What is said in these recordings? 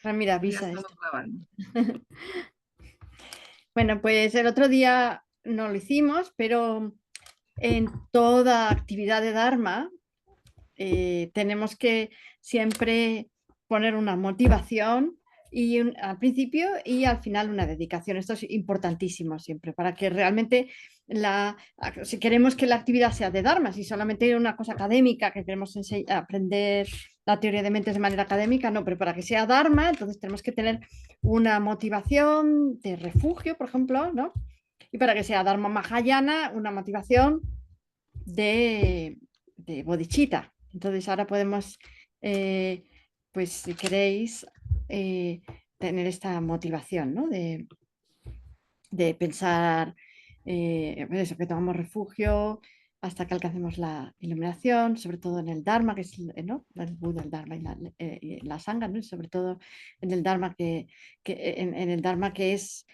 Mira, Ya avisa estamos esto. grabando. Bueno, pues el otro día no lo hicimos, pero en toda actividad de Dharma tenemos que siempre poner una motivación y al principio y al final una dedicación. Esto es importantísimo siempre para que realmente si queremos que la actividad sea de Dharma, si solamente una cosa académica que queremos aprender la teoría de mentes de manera académica, no, pero para que sea Dharma, entonces tenemos que tener una motivación de refugio, por ejemplo, ¿no? Y para que sea Dharma Mahayana, una motivación de bodhicitta. Entonces ahora podemos, eh, pues si queréis, eh, tener esta motivación, ¿no? De pensar pues eso, que tomamos refugio hasta que alcancemos la iluminación, sobre todo en el Dharma, que es ¿no? El Buda, el Dharma y la Sangha, ¿no? Sobre todo en el Dharma en el Dharma que es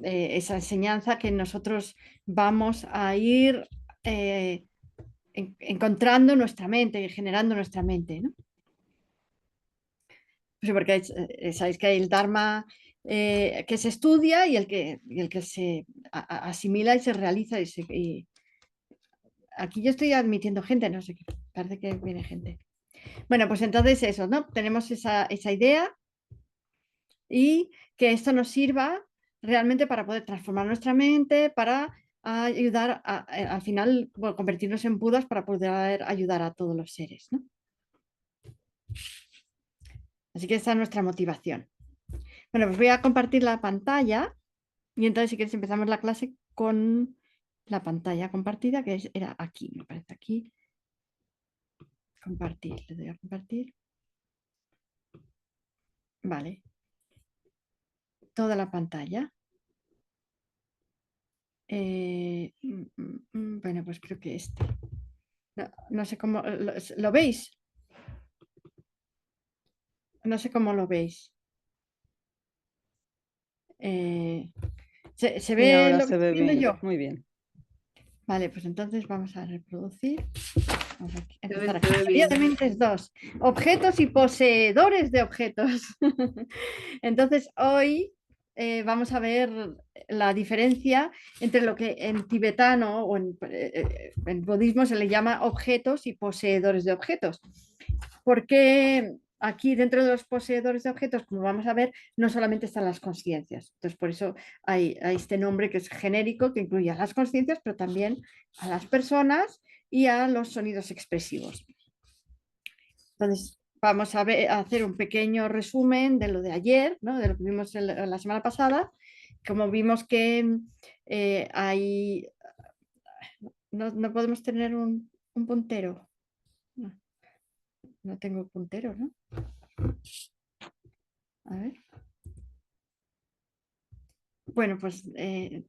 esa enseñanza que nosotros vamos a ir eh, encontrando nuestra mente, generando nuestra mente, ¿no? Pues porque sabéis que hay el Dharma que se estudia y el que se asimila y se realiza. Aquí yo estoy admitiendo gente, no sé qué, parece que viene gente. Bueno, pues entonces eso, ¿no? Tenemos esa idea y que esto nos sirva realmente para poder transformar nuestra mente, para ayudar al final, bueno, convertirnos en Budas para poder ayudar a todos los seres, ¿no? Así que esa es nuestra motivación. Bueno, pues voy a compartir la pantalla y entonces si quieres empezamos la clase con la pantalla compartida, era aquí, me parece aquí. Compartir, le doy a compartir. Vale, toda la pantalla. Bueno, pues creo que este. No, no sé cómo, ¿lo veis? No sé cómo lo veis. Eh, ¿se Y ve ahora lo que se estoy ve viendo bien, yo? muy bien. Vale, pues entonces vamos a reproducir. Vamos a empezar Se aquí. ve Teoría de bien. mentes 2. Objetos y poseedores de objetos. Entonces, hoy vamos a ver la diferencia entre lo que en tibetano o en budismo se le llama objetos y poseedores de objetos. Porque aquí dentro de los poseedores de objetos, como vamos a ver, no solamente están las conciencias. Entonces, por eso hay este nombre que es genérico, que incluye a las conciencias, pero también a las personas y a los sonidos expresivos. Entonces, vamos a hacer un pequeño resumen de lo de ayer, ¿no? De lo que vimos la semana pasada. Como vimos que hay... No podemos tener un puntero. No, no tengo puntero, ¿no? A ver. Bueno, pues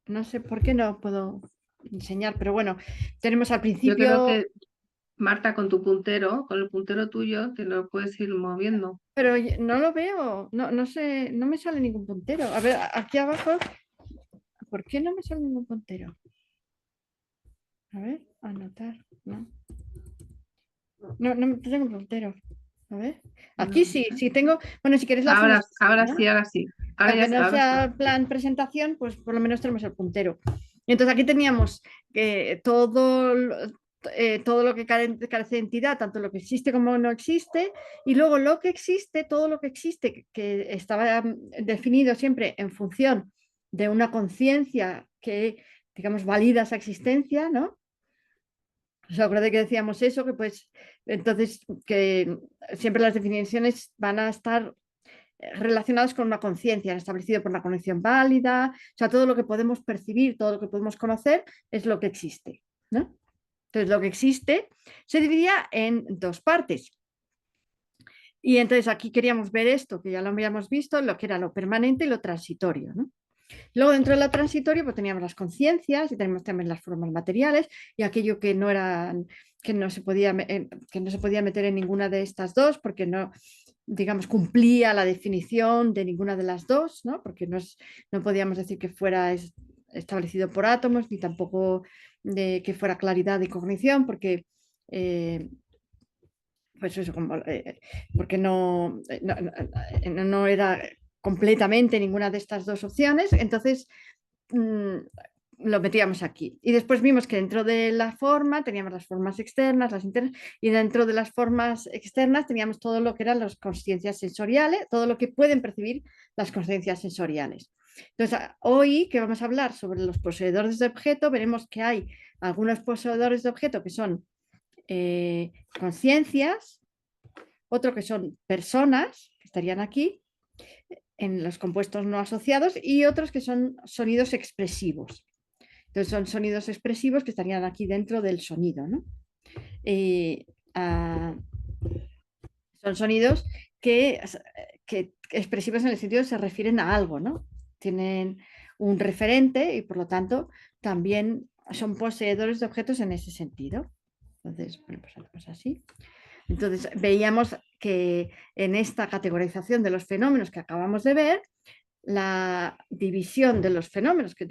no sé por qué no puedo enseñar, pero bueno, tenemos al Yo creo principio, que, Marta, con tu puntero, con el puntero tuyo, te lo puedes ir moviendo. pero no lo veo, no sé, no me sale ningún puntero. A ver, aquí abajo, ¿por qué no me sale ningún puntero? A ver, anotar, no, no tengo puntero. A ver, aquí No sí, sé. sí tengo, bueno, si quieres lo hacemos así, Ahora ¿no? sí, ahora sí. Aunque no Ahora sí. sea plan presentación, pues por lo menos tenemos el puntero. Entonces aquí teníamos que todo lo que carece de entidad, tanto lo que existe como no existe, y luego lo que existe, todo lo que existe, que estaba definido siempre en función de una conciencia que, digamos, valida esa existencia, ¿no? ¿Os acuerdo que decíamos eso? Que pues entonces que siempre las definiciones van a estar relacionadas con una conciencia, establecido por una conexión válida, o sea, todo lo que podemos percibir, todo lo que podemos conocer es lo que existe, ¿no? Entonces, lo que existe se dividía en dos partes. Y entonces aquí queríamos ver esto, que ya lo habíamos visto, lo que era lo permanente y lo transitorio, ¿no? Luego, dentro de lo transitorio, pues teníamos las conciencias y tenemos también las formas materiales y aquello que no eran, que no se podía meter en ninguna de estas dos porque no, digamos, cumplía la definición de ninguna de las dos, ¿no? Porque no podíamos decir que fuera establecido por átomos ni tampoco de que fuera claridad y cognición, porque pues eso, porque no era completamente ninguna de estas dos opciones, entonces mm, lo metíamos aquí. Y después vimos que dentro de la forma teníamos las formas externas, las internas, y dentro de las formas externas teníamos todo lo que eran las consciencias sensoriales, todo lo que pueden percibir las consciencias sensoriales. Entonces, hoy que vamos a hablar sobre los poseedores de objeto, veremos que hay algunos poseedores de objeto que son conciencias, otro que son personas, que estarían aquí, en los compuestos no asociados, y otros que son sonidos expresivos. Entonces son sonidos expresivos que estarían aquí dentro del sonido, ¿no? Eh, ah, son sonidos que expresivos en el sentido se refieren a algo, ¿no? Tienen un referente y por lo tanto también son poseedores de objetos en ese sentido. Entonces, bueno, pues hacemos así. Entonces, veíamos que en esta categorización de los fenómenos que acabamos de ver, la división de los fenómenos, que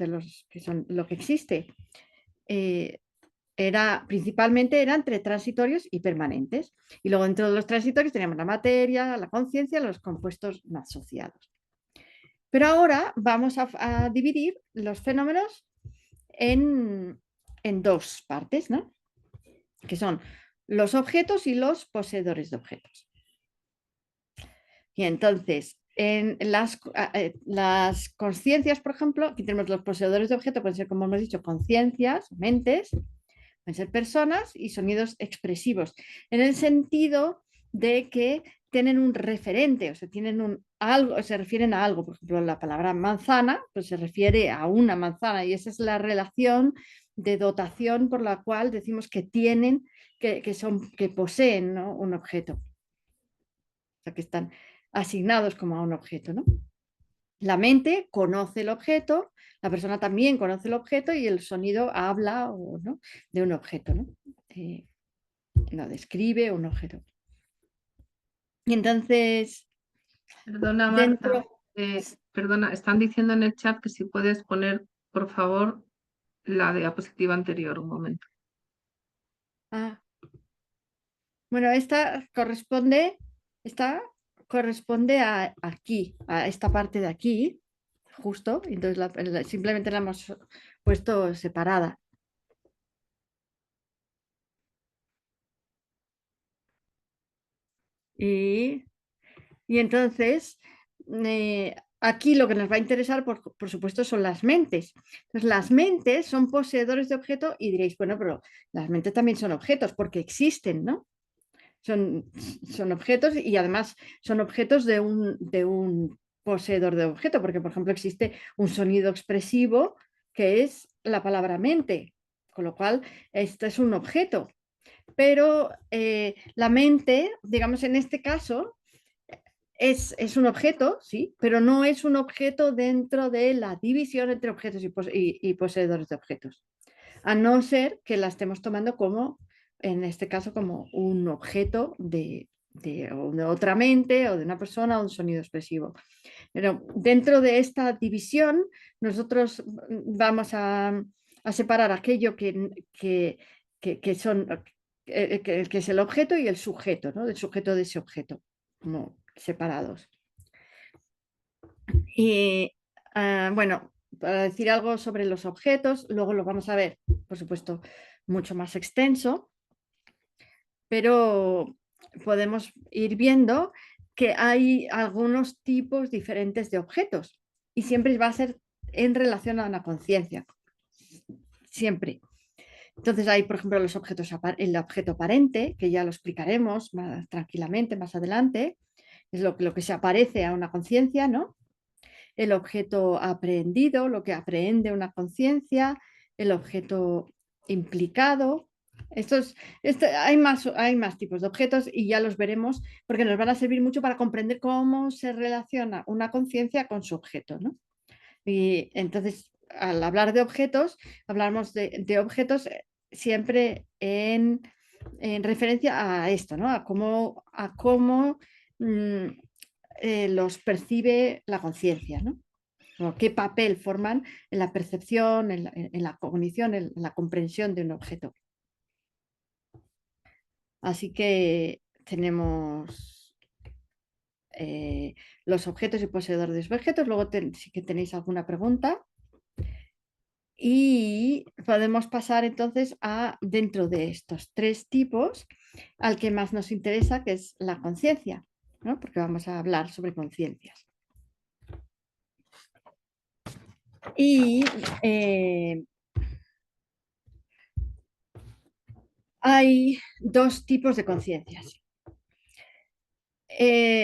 son lo que existe, principalmente era entre transitorios y permanentes. Y luego dentro de los transitorios teníamos la materia, la conciencia, los compuestos no asociados. Pero ahora vamos a dividir los fenómenos en dos partes, ¿no? Que son los objetos y los poseedores de objetos. Y entonces, en las conciencias, por ejemplo, aquí tenemos los poseedores de objetos, pueden ser, como hemos dicho, conciencias, mentes, pueden ser personas y sonidos expresivos, en el sentido de que tienen un referente, o sea, tienen algo, se refieren a algo. Por ejemplo, la palabra manzana, pues se refiere a una manzana, y esa es la relación de dotación por la cual decimos que tienen, que poseen, ¿no?, un objeto. O sea, que están asignados como a un objeto, ¿no? La mente conoce el objeto, la persona también conoce el objeto y el sonido habla, ¿no?, de un objeto, ¿no? No describe un objeto. Y entonces, Perdona, Marta. dentro... Perdona, están diciendo en el chat que si puedes poner, por favor, la diapositiva anterior, un momento. Ah, bueno, esta corresponde a aquí, a esta parte de aquí, justo. Entonces simplemente la hemos puesto separada. Y entonces, aquí lo que nos va a interesar, por supuesto, son las mentes. Entonces, las mentes son poseedores de objeto y diréis, bueno, pero las mentes también son objetos porque existen, ¿no? Son objetos y además son objetos de un poseedor de objeto, porque, por ejemplo, existe un sonido expresivo que es la palabra mente, con lo cual este es un objeto. Pero la mente, digamos, en este caso, es un objeto, sí, pero no es un objeto dentro de la división entre objetos y poseedores de objetos, a no ser que la estemos tomando como, en este caso, como un objeto o de otra mente o de una persona o un sonido expresivo. Pero dentro de esta división, nosotros vamos a separar aquello que son, que es el objeto y el sujeto, ¿no? El sujeto de ese objeto, como separados. Y bueno, para decir algo sobre los objetos, luego lo vamos a ver, por supuesto, mucho más extenso, pero podemos ir viendo que hay algunos tipos diferentes de objetos y siempre va a ser en relación a una conciencia, siempre. Entonces hay, por ejemplo, el objeto aparente, que ya lo explicaremos más tranquilamente más adelante, es lo que se aparece a una conciencia, ¿no? El objeto aprehendido, lo que aprehende una conciencia, el objeto implicado. Hay más tipos de objetos y ya los veremos porque nos van a servir mucho para comprender cómo se relaciona una conciencia con su objeto, ¿no? Y entonces, al hablar de objetos, hablamos de objetos siempre en referencia a esto, ¿no? A cómo los percibe la conciencia, ¿no? O qué papel forman en la percepción, en la cognición, en la comprensión de un objeto. Así que tenemos los objetos y poseedores de los objetos. Luego sí que tenéis alguna pregunta. Y podemos pasar entonces a, dentro de estos 3 tipos, al que más nos interesa, que es la conciencia, ¿no? Porque vamos a hablar sobre conciencias. Y hay 2 tipos de conciencias.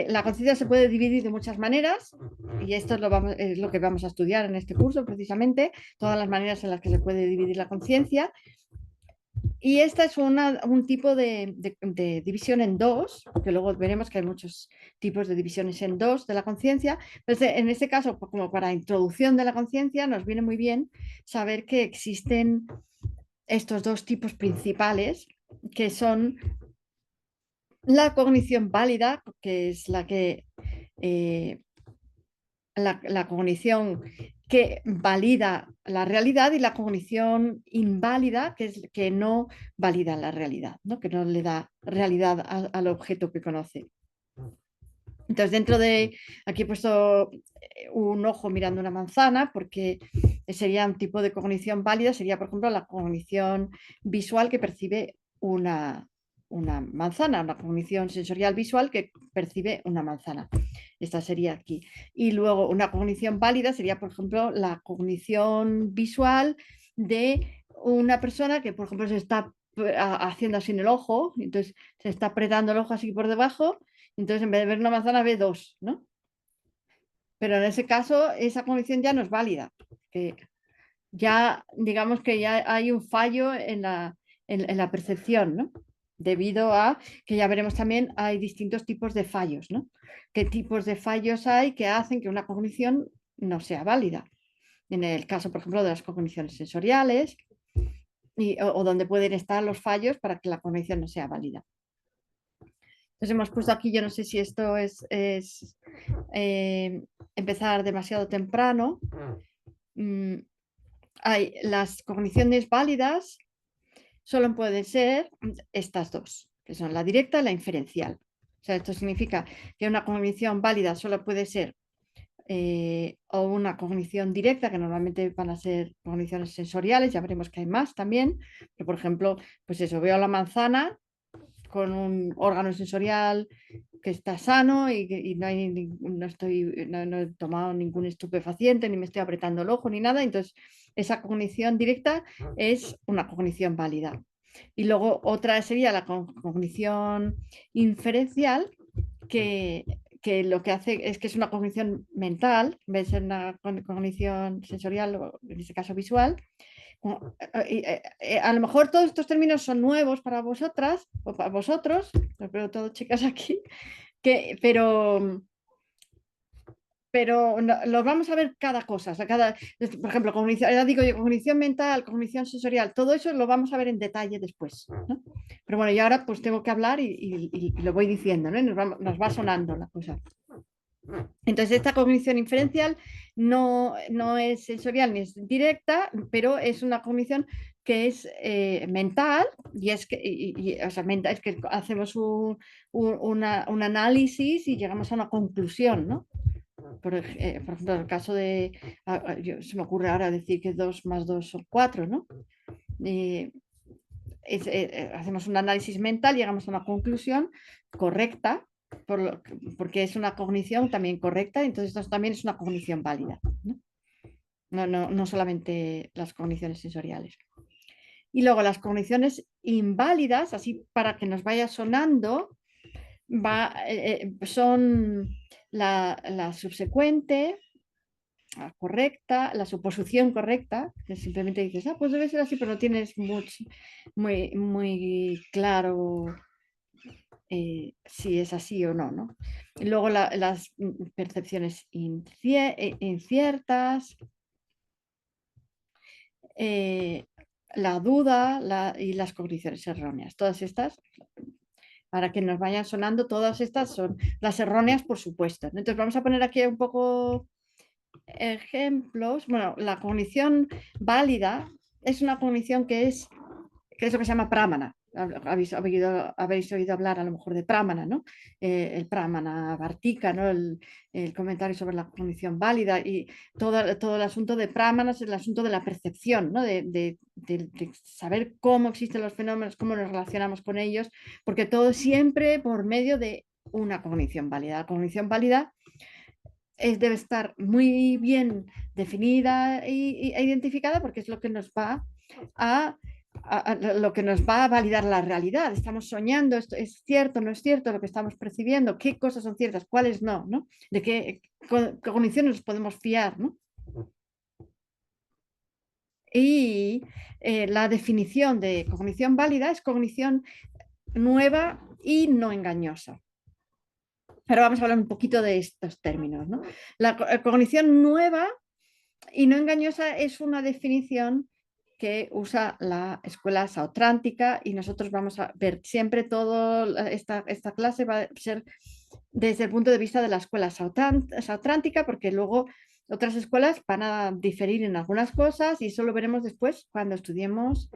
La conciencia se puede dividir de muchas maneras y esto es lo que vamos a estudiar en este curso precisamente, todas las maneras en las que se puede dividir la conciencia. Y esta es un tipo de división en 2, que luego veremos que hay muchos tipos de divisiones en 2 de la conciencia. En este caso, como para introducción de la conciencia, nos viene muy bien saber que existen estos 2 tipos principales, que son la cognición válida, que es la que la cognición que valida la realidad, y la cognición inválida, que es que no valida la realidad, ¿no? Que no le da realidad al objeto que conoce. Entonces, aquí he puesto un ojo mirando una manzana, porque sería un tipo de cognición válida, sería, por ejemplo, la cognición visual que percibe una manzana, una cognición sensorial visual que percibe una manzana. Esta sería aquí. Y luego una cognición válida sería, por ejemplo, la cognición visual de una persona que, por ejemplo, se está haciendo así en el ojo, entonces se está apretando el ojo así por debajo, entonces en vez de ver una manzana ve 2, ¿no? Pero en ese caso esa cognición ya no es válida, que ya digamos que ya hay un fallo en la percepción, ¿no? Debido a que ya veremos también hay distintos tipos de fallos, ¿no? ¿Qué tipos de fallos hay que hacen que una cognición no sea válida? En el caso, por ejemplo, de las cogniciones sensoriales, o donde pueden estar los fallos para que la cognición no sea válida. Entonces hemos puesto aquí, yo no sé si esto es empezar demasiado temprano. Hay las cogniciones válidas, solo pueden ser estas 2, que son la directa y la inferencial. O sea, esto significa que una cognición válida solo puede ser o una cognición directa, que normalmente van a ser cogniciones sensoriales, ya veremos que hay más también, pero por ejemplo, pues eso, veo la manzana con un órgano sensorial que está sano y no he tomado ningún estupefaciente, ni me estoy apretando el ojo, ni nada. Entonces, esa cognición directa es una cognición válida. Y luego otra sería la cognición inferencial, que lo que hace es que es una cognición mental, en vez de ser una cognición sensorial, o en este caso visual. A lo mejor todos estos términos son nuevos para vosotras o para vosotros, lo veo todo chicas aquí, pero los vamos a ver cada cosa. O sea, por ejemplo, ya digo yo, cognición mental, cognición sensorial, todo eso lo vamos a ver en detalle después, ¿no? Pero bueno, y ahora pues tengo que hablar y lo voy diciendo, ¿no? Nos va sonando la cosa. Entonces, esta cognición inferencial no es sensorial ni es directa, pero es una cognición que es mental, y es que, o sea, mental, es que hacemos un análisis y llegamos a una conclusión, ¿no? Por ejemplo, en el caso de, se me ocurre ahora decir que 2 más 2 son 4, ¿no? Hacemos un análisis mental, llegamos a una conclusión correcta, porque es una cognición también correcta, entonces esto también es una cognición válida, ¿no? No solamente las cogniciones sensoriales. Y luego las cogniciones inválidas, así para que nos vaya sonando, son la subsecuente, la correcta, la suposición correcta, que simplemente dices, pues debe ser así, pero no tienes muy claro si es así o no, ¿no? Y luego las percepciones inciertas, la duda y las cogniciones erróneas. Todas estas, para que nos vayan sonando, todas estas son las erróneas, por supuesto. Entonces vamos a poner aquí un poco ejemplos. Bueno, la cognición válida es una cognición que es lo que se llama prámana. Habéis oído hablar a lo mejor de Pramana, ¿no? El Pramana Vartika, ¿no? El comentario sobre la cognición válida y todo el asunto de Pramana es el asunto de la percepción, ¿no? De saber cómo existen los fenómenos, cómo nos relacionamos con ellos, porque todo siempre por medio de una cognición válida. La cognición válida debe estar muy bien definida e identificada porque es lo que nos va lo que nos va a validar la realidad. Estamos soñando, esto es cierto, no es cierto, lo que estamos percibiendo, qué cosas son ciertas, cuáles no, ¿no? De qué cognición nos podemos fiar, ¿no? Y la definición de cognición válida es cognición nueva y no engañosa. Pero vamos a hablar un poquito de estos términos, ¿no? La cognición nueva y no engañosa es una definición que usa la escuela saotrántica y nosotros vamos a ver siempre esta clase va a ser desde el punto de vista de la escuela saotrántica, porque luego otras escuelas van a diferir en algunas cosas y eso lo veremos después cuando estudiemos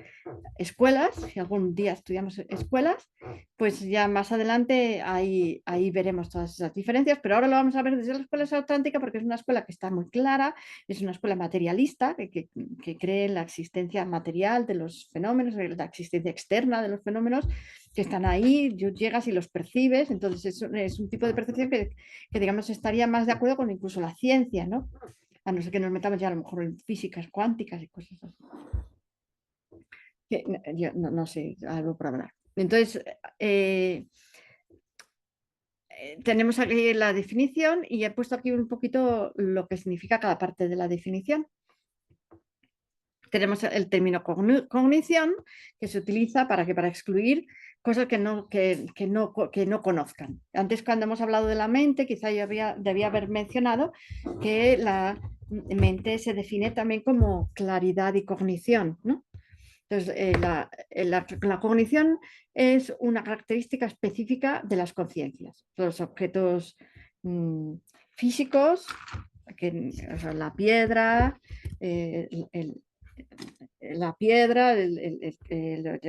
escuelas, si algún día estudiamos escuelas, pues ya más adelante ahí veremos todas esas diferencias, pero ahora lo vamos a ver desde la escuela saotrántica porque es una escuela que está muy clara, es una escuela materialista que cree en la existencia material de los fenómenos, en la existencia externa de los fenómenos que están ahí, llegas y los percibes, entonces es un tipo de percepción que digamos estaría más de acuerdo con incluso la ciencia, ¿no? A no ser que nos metamos ya a lo mejor en físicas cuánticas y cosas así. Que, yo no sé, algo por hablar. Entonces, tenemos aquí la definición y he puesto aquí un poquito lo que significa cada parte de la definición. Tenemos el término cognición, que se utiliza para excluir cosas que no conozcan. Antes, cuando hemos hablado de la mente, quizá yo debía haber mencionado que la mente se define también como claridad y cognición, ¿no? Entonces, la cognición es una característica específica de las conciencias. Los objetos físicos, o sea, la piedra, yo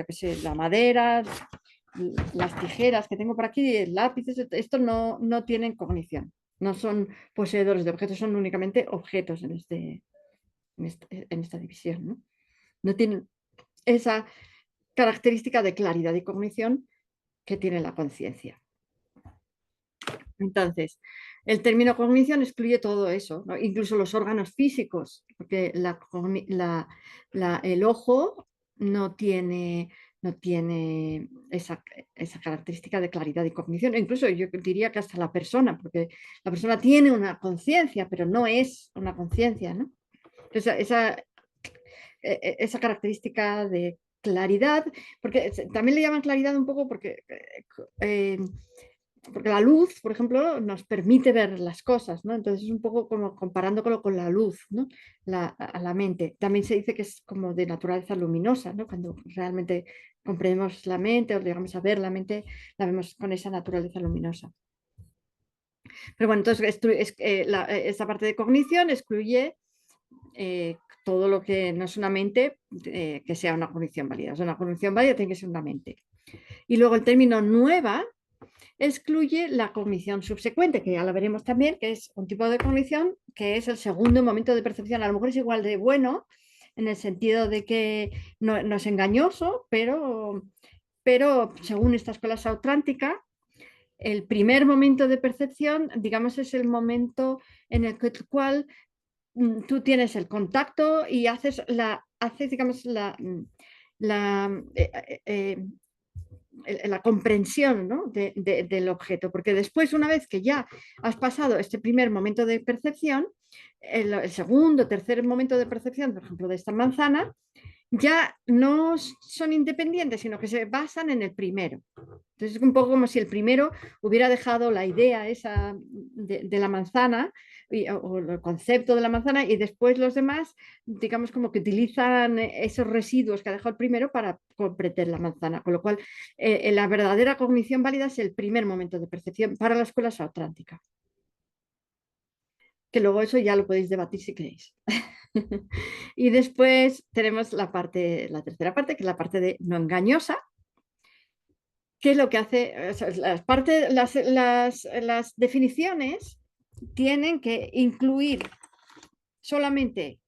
qué sé, la madera, las tijeras que tengo por aquí, lápices, esto no tienen cognición. No son poseedores de objetos, son únicamente objetos en esta división, ¿no? No tienen esa característica de claridad y cognición que tiene la conciencia. Entonces, el término cognición excluye todo eso, ¿no? Incluso los órganos físicos, porque el ojo no tiene esa característica de claridad y cognición. Incluso yo diría que hasta la persona, porque la persona tiene una conciencia, pero no es una conciencia, ¿no? Entonces, esa característica de claridad, porque también le llaman claridad un poco porque la luz, por ejemplo, nos permite ver las cosas, ¿no? Entonces es un poco como comparándolo con la luz, ¿no? A la mente. También se dice que es como de naturaleza luminosa, ¿no? Cuando realmente comprendemos la mente o llegamos a ver la mente, la vemos con esa naturaleza luminosa. Pero bueno, entonces esta parte de cognición excluye todo lo que no es una mente que sea una cognición válida. O sea, una cognición válida tiene que ser una mente. Y luego el término nueva excluye la cognición subsecuente, que ya lo veremos también, que es un tipo de cognición que es el segundo momento de percepción. A lo mejor es igual de bueno en el sentido de que no es engañoso, pero según esta escuela saotrántica, el primer momento de percepción, digamos, es el momento en el cual tú tienes el contacto y haces digamos, la comprensión, ¿no? del objeto, porque después, una vez que ya has pasado este primer momento de percepción, el segundo, tercer momento de percepción, por ejemplo, de esta manzana, ya no son independientes, sino que se basan en el primero. Entonces es un poco como si el primero hubiera dejado la idea esa de la manzana o el concepto de la manzana y después los demás, digamos, como que utilizan esos residuos que ha dejado el primero para comprender la manzana. Con lo cual, la verdadera cognición válida es el primer momento de percepción para la escuela saotrántica. Que luego eso ya lo podéis debatir si queréis. Y después tenemos la tercera parte, que es la parte de no engañosa, ¿Qué es lo que hace? O sea, las definiciones tienen que incluir solamente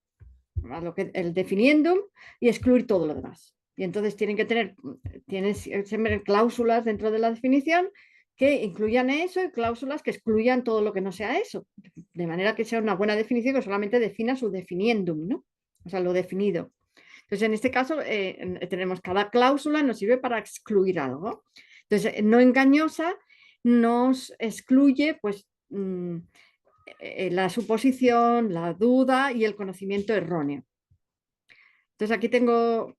a lo que, el definiendum y excluir todo lo demás. Y entonces tienen siempre cláusulas dentro de la definición que incluyan eso y cláusulas que excluyan todo lo que no sea eso. De manera que sea una buena definición que solamente defina su definiendum, ¿no? O sea, lo definido. Entonces, en este caso, tenemos cada cláusula nos sirve para excluir algo. Entonces, no engañosa nos excluye, pues, la suposición, la duda y el conocimiento erróneo. Entonces, aquí tengo,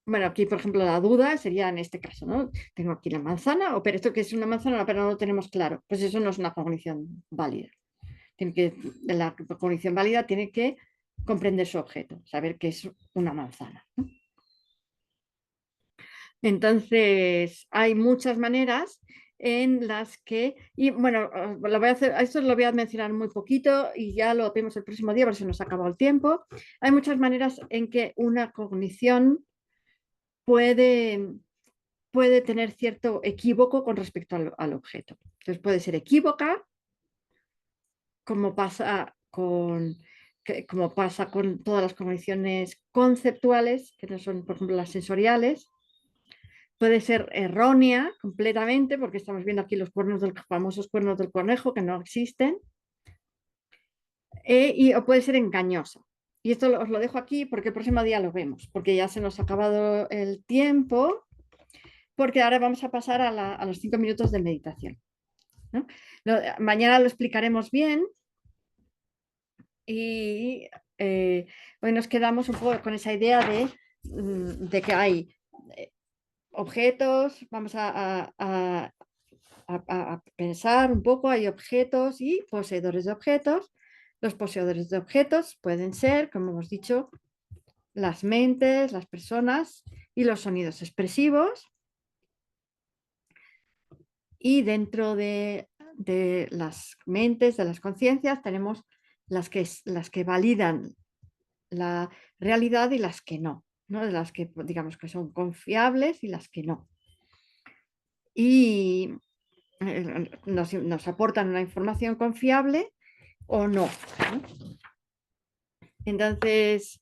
bueno, aquí, por ejemplo, la duda sería en este caso, ¿no? Tengo aquí la manzana, pero esto que es una manzana, pero no lo tenemos claro. Pues eso no es una cognición válida. La cognición válida tiene que comprender su objeto, saber que es una manzana, ¿no? Entonces, hay muchas maneras en las que, y bueno, lo voy a hacer, esto lo voy a mencionar muy poquito y ya lo vemos el próximo día, porque se nos ha acabado el tiempo. Hay muchas maneras en que una cognición puede, puede tener cierto equívoco con respecto al objeto. Entonces, puede ser equívoca, como pasa como pasa con todas las cogniciones conceptuales, que no son, por ejemplo, las sensoriales. Puede ser errónea completamente, porque estamos viendo aquí los famosos cuernos del conejo que no existen, o puede ser engañosa. Y esto os lo dejo aquí porque el próximo día lo vemos, porque ya se nos ha acabado el tiempo, porque ahora vamos a pasar a los 5 minutos de meditación, ¿no? Mañana lo explicaremos bien y hoy nos quedamos un poco con esa idea de que hay objetos, vamos a pensar un poco, hay objetos y poseedores de objetos. Los poseedores de objetos pueden ser, como hemos dicho, las mentes, las personas y los sonidos expresivos. Y dentro de las mentes, de las conciencias, tenemos las que validan la realidad y las que no, ¿no? De las que digamos que son confiables y las que no. Y nos aportan una información confiable o no, ¿no? Entonces,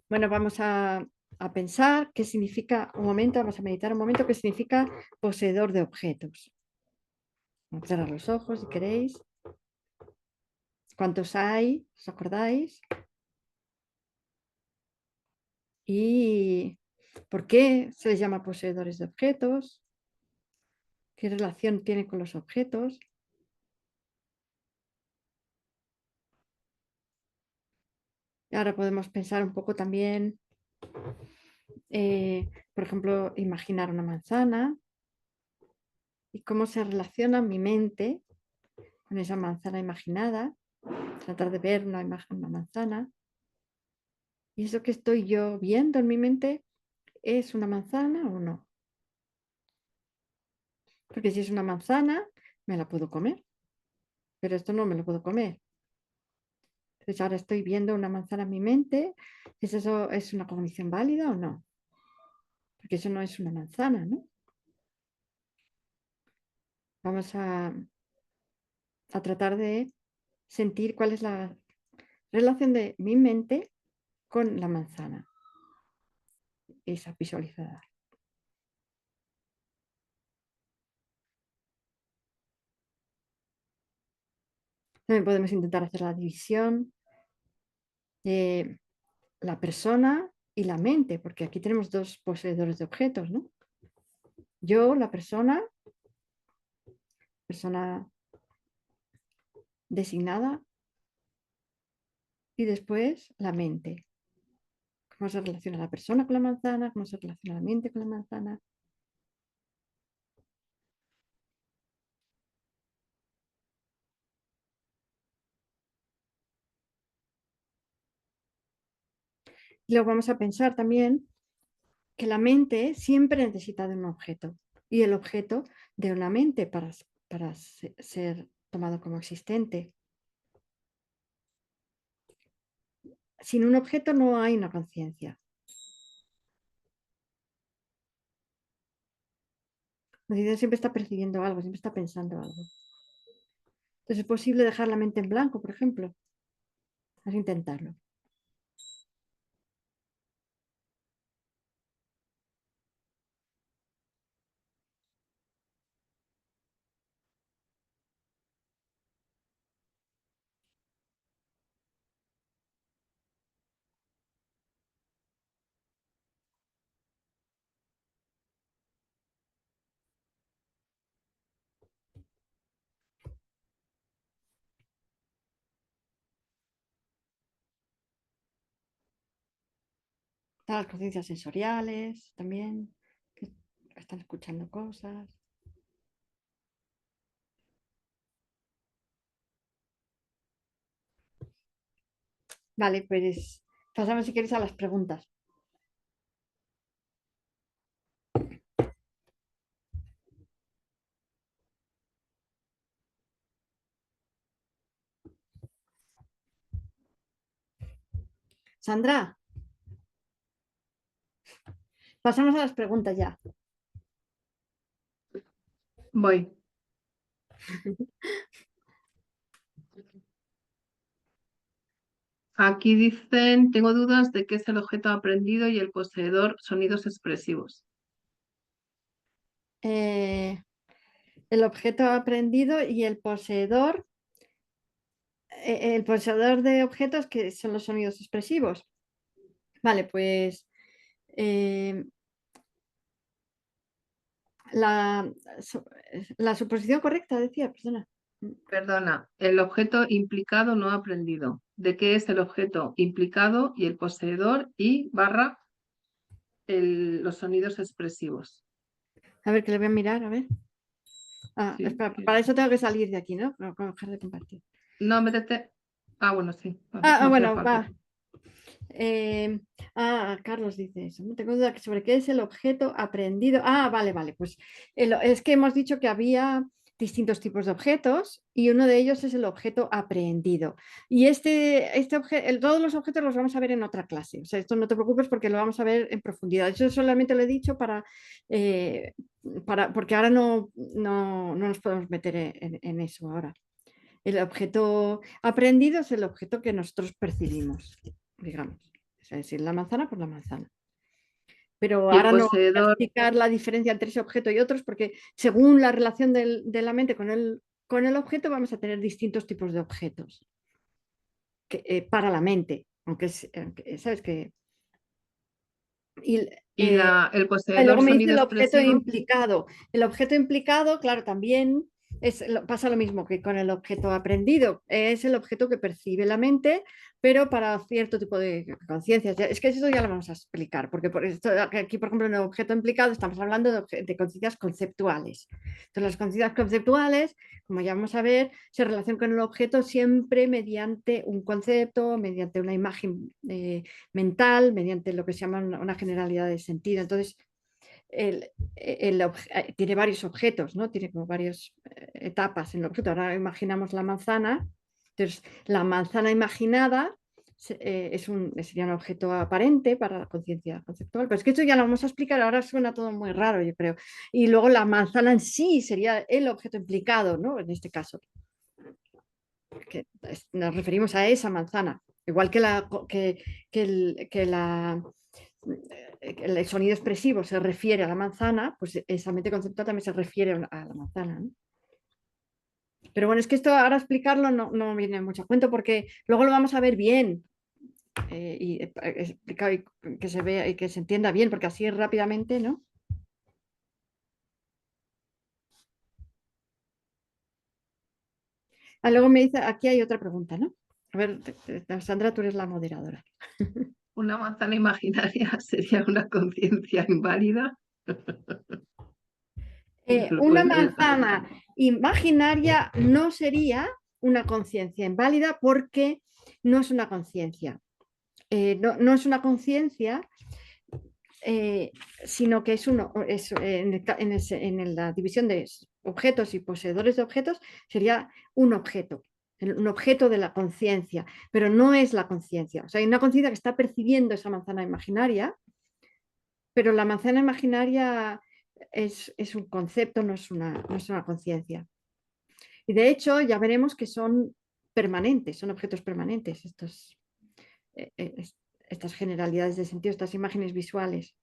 bueno, vamos a pensar qué significa, un momento, vamos a meditar un momento, qué significa poseedor de objetos. Vamos a cerrar los ojos si queréis. ¿Cuántos hay? ¿Os acordáis? ¿Y por qué se les llama poseedores de objetos? ¿Qué relación tiene con los objetos? Y ahora podemos pensar un poco también, por ejemplo, imaginar una manzana y cómo se relaciona mi mente con esa manzana imaginada, tratar de ver una imagen, una manzana. ¿Y eso que estoy yo viendo en mi mente es una manzana o no? Porque si es una manzana, me la puedo comer, pero esto no me lo puedo comer. Entonces ahora estoy viendo una manzana en mi mente. ¿Es eso es una cognición válida o no? Porque eso no es una manzana, ¿no? Vamos a tratar de sentir cuál es la relación de mi mente con la manzana, esa visualizada. También podemos intentar hacer la división de la persona y la mente, porque aquí tenemos dos poseedores de objetos, ¿no? Yo, la persona designada, y después la mente. ¿Cómo se relaciona la persona con la manzana? ¿Cómo se relaciona la mente con la manzana? Y luego vamos a pensar también que la mente siempre necesita de un objeto y el objeto de una mente para ser tomado como existente. Sin un objeto no hay una conciencia. conciencia siempre está percibiendo algo, siempre está pensando algo. Entonces es posible dejar la mente en blanco, por ejemplo. Vamos a intentarlo. Están las conciencias sensoriales también, que están escuchando cosas. Vale, pues pasamos si queréis a las preguntas. Sandra, pasamos a las preguntas ya. Voy. Aquí dicen, tengo dudas de qué es el objeto aprendido y el poseedor, sonidos expresivos. El objeto aprendido y el poseedor de objetos que son los sonidos expresivos. Vale, pues eh, la, la suposición correcta decía, perdona. Perdona, el objeto implicado no aprendido. ¿De qué es el objeto implicado y el poseedor y barra los sonidos expresivos? A ver, que le voy a mirar, a ver. Ah, Sí. espera, para eso tengo que salir de aquí, ¿no? No, dejar de compartir. No, métete. Ah, bueno, sí. No hacía Bueno, falta. va. Carlos dice eso. No tengo duda sobre qué es el objeto aprendido. Vale, vale. Pues es que hemos dicho que había distintos tipos de objetos y uno de ellos es el objeto aprehendido. Y todos los objetos los vamos a ver en otra clase. O sea, esto no te preocupes porque lo vamos a ver en profundidad. Eso solamente lo he dicho eh, porque ahora no nos podemos meter en eso ahora. El objeto aprendido es el objeto que nosotros percibimos, digamos. Es decir, la manzana por la manzana. Pero Y el ahora no voy a poseedor, explicar la diferencia entre ese objeto y otros, porque según la relación de la mente con el objeto, vamos a tener distintos tipos de objetos para la mente. Sabes que. Y, y el luego poseedor me dice sonido el objeto expresivo. implicado. El objeto implicado, claro, también pasa lo mismo que con el objeto aprendido. Es el objeto que percibe la mente, pero para cierto tipo de conciencias. Es que eso ya lo vamos a explicar, porque aquí, por ejemplo, en el objeto implicado estamos hablando de conciencias conceptuales. Entonces, las conciencias conceptuales, como ya vamos a ver, se relacionan con el objeto siempre mediante un concepto, mediante una imagen mental, mediante lo que se llama una generalidad de sentido. Entonces, tiene varios objetos, ¿no? Tiene como varias etapas en el objeto. Ahora imaginamos la manzana. Entonces, la manzana imaginada sería un objeto aparente para la conciencia conceptual. Pero es que esto ya lo vamos a explicar, ahora suena todo muy raro, yo creo. Y luego la manzana en sí sería el objeto implicado, ¿no? En este caso. Nos referimos a esa manzana. Igual el sonido expresivo se refiere a la manzana, pues esa mente conceptual también se refiere a la manzana, ¿no? Pero bueno, es que esto ahora explicarlo no viene mucho a cuento porque luego lo vamos a ver bien y explicado y que se vea y que se entienda bien, porque así rápidamente, ¿no? Luego me dice, aquí hay otra pregunta, ¿no? A ver, Sandra, tú eres la moderadora. Una manzana imaginaria sería una conciencia inválida. Una manzana imaginaria no sería una conciencia inválida porque no es una conciencia. No es una conciencia, sino que en la división de objetos y poseedores de objetos sería un objeto de la conciencia, pero no es la conciencia. O sea, hay una conciencia que está percibiendo esa manzana imaginaria, pero la manzana imaginaria es un concepto, no es una conciencia. Y de hecho ya veremos que son permanentes, son objetos permanentes estas generalidades de sentido, estas imágenes visuales.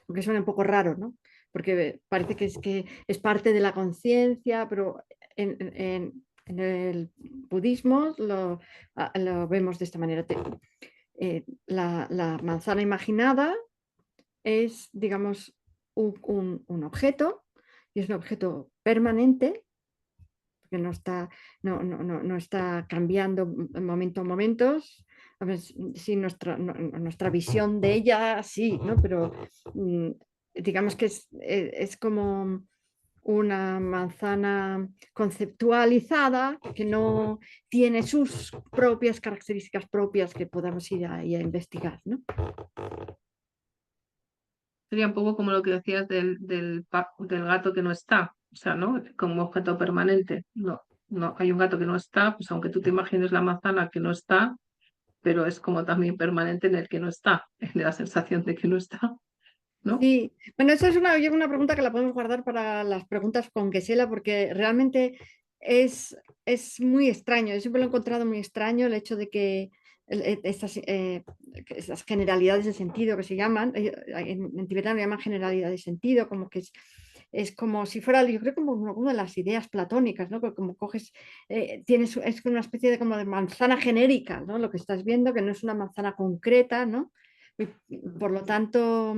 Aunque suena un poco raro, ¿no? Porque parece que es parte de la conciencia, pero en el budismo lo vemos de esta manera. La manzana imaginada es, digamos, un objeto, y es un objeto permanente, que no está cambiando momento a momentos. A ver, sí, nuestra visión de ella sí, ¿no? Pero digamos que es como una manzana conceptualizada que no tiene sus propias características propias que podamos ir ahí a investigar, ¿no? Sería un poco como lo que decías del gato que no está, o sea, ¿no? Como objeto permanente. No, no, hay un gato que no está, pues aunque tú te imagines la manzana que no está, pero es como también permanente en el que no está, en la sensación de que no está, ¿no? Sí, bueno, eso es una pregunta que la podemos guardar para las preguntas con Gesela, porque realmente es muy extraño. Yo siempre lo he encontrado muy extraño el hecho de que estas generalidades de sentido que se llaman, en tibetano le llaman generalidades de sentido, como que es como si fuera, yo creo, como una de las ideas platónicas, ¿no? Que como coges, es una especie de como de manzana genérica, ¿no? Lo que estás viendo, que no es una manzana concreta, ¿no? Por lo tanto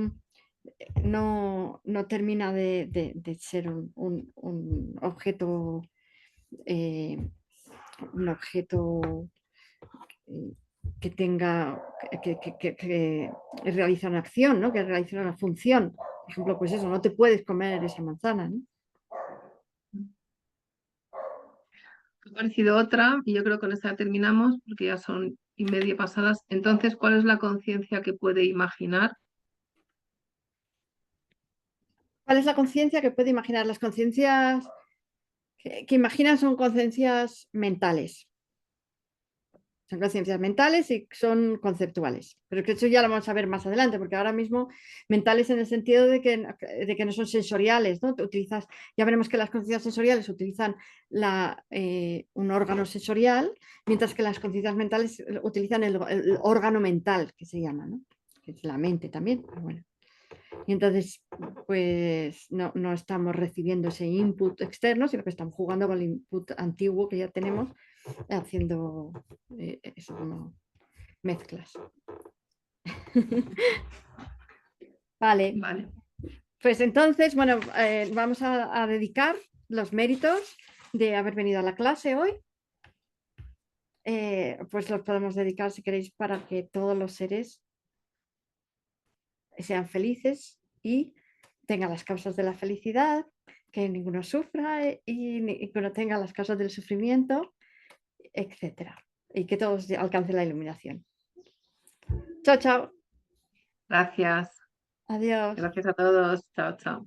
no termina de ser un objeto, eh, un objeto eh, que tenga, que realiza una acción, ¿no? Que realiza una función. Por ejemplo, pues eso, no te puedes comer esa manzana, ¿no? Ha aparecido otra, y yo creo que con esta terminamos, porque ya son y media pasadas. Entonces, ¿cuál es la conciencia que puede imaginar? ¿Cuál es la conciencia que puede imaginar? Las conciencias que imaginan son conciencias mentales. Son conciencias mentales y son conceptuales. Pero que eso ya lo vamos a ver más adelante, porque ahora mismo mentales en el sentido de que no son sensoriales, ¿no? Ya veremos que las conciencias sensoriales utilizan un órgano sensorial, mientras que las conciencias mentales utilizan el órgano mental, que se llama, ¿no? Que es la mente también. Pero bueno. Y entonces, pues no estamos recibiendo ese input externo, sino que estamos jugando con el input antiguo que ya tenemos, haciendo eso como mezclas. Vale, Vale. pues entonces, bueno, vamos a dedicar los méritos de haber venido a la clase hoy. Pues los podemos dedicar, si queréis, para que todos los seres sean felices y tengan las causas de la felicidad, que ninguno sufra y ninguno tenga las causas del sufrimiento, etcétera. Y que todos alcancen la iluminación. Chao, chao. Gracias. Adiós. Gracias a todos. Chao, chao.